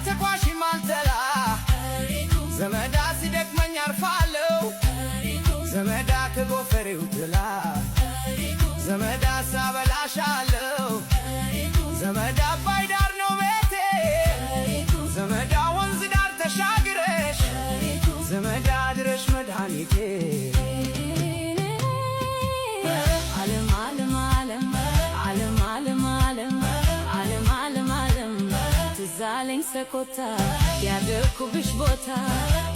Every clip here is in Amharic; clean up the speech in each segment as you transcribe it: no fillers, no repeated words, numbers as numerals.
ተኳሽ ማልተላ ዘመዳ ሲደክመኝ አርፋለሁ ዘመዳ ከጎፈሬው ጥላ ዘመዳ ሳበላሻለሁ ዘመዳ አባይ ዳር ነው ቤቴ ዘመዳ ወንዝ ዳር ተሻግረሽ ዘመዳ ድረሽ መድኃኒቴ ዓለም ዓለም ዓለም ዓለም ዓለም ዓለም ዓለም ዓለም ዓለም ትዝ አለኝ ሰኮታ ያደግኩብሽ ቦታ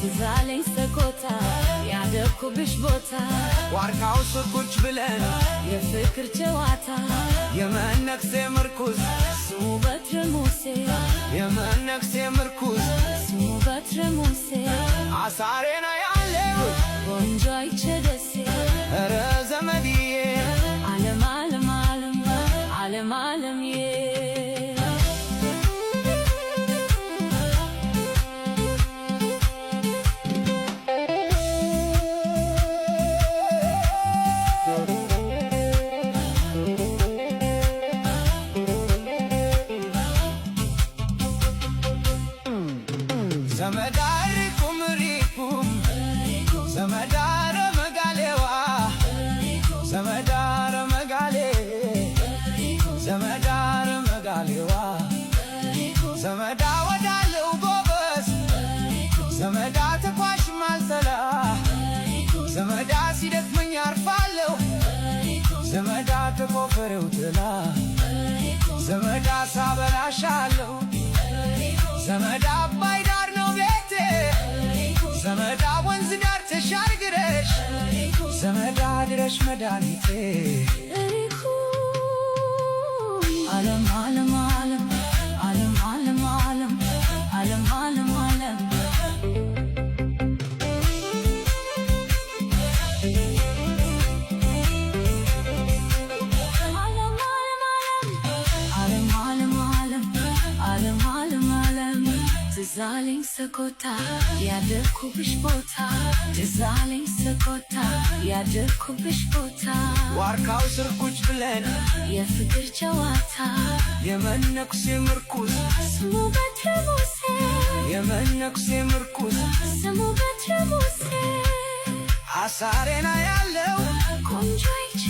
ትዝ አለኝ ሰኮታ ያደግኩብሽ ቦታ ዋርካው ስር ቁጭ ብለን የፍቅር ጨዋታ የመነኩሴ ምርኩዝ ስሙ በትረ ሙሴ የመነኩሴ ምርኩዝ ስሙ በትረ ሙሴ አሳሬና ያለው ቆንጆ አይቼ ደሴ ኧረ ዘመድዬ ዓለም ዓለም ዓለም ዓለም ዓለምዬ ዘመዳ ሪኩም ሪኩም ዘመዳ ረመጋሌዋ ዘመዳ ረመጋሌ ዘመዳ ረመጋሌዋ ዘመዳ ወዳለው ጎበዝ ዘመዳ ተኳሽ ማልተላ ዘመዳ ሲደክመኝ አርፋለሁ ዘመዳ ከጎፈሬው ጥላ ዘመዳ ሳበላሻለሁ ዘመዳ አባይ ዳር ነው ቤቴ ዘመዳ ወንዝ ዳር ተሻግረሽ ዘመዳ ድረሽ መድኃኒቴ ዓለም ዓለም ዓለም ዓለም ዓለም ዓለም ዓለም ዓለም ዓለም ትዝ አለኝ ሰኮታ ያደግኩብሽ ቦታ ትዝ አለኝ ሰኮታ ያደግኩብሽ ቦታ ዋርካው ስር ቁጭ ብለን የፍቅር ጨዋታ የመነኩሴ ምርኩዝ ስሙ በትረ ሙሴ የመነኩሴ ምርኩዝ ስሙ በትረ ሙሴ አሳሬና ያለው ቆንጆ አይቼ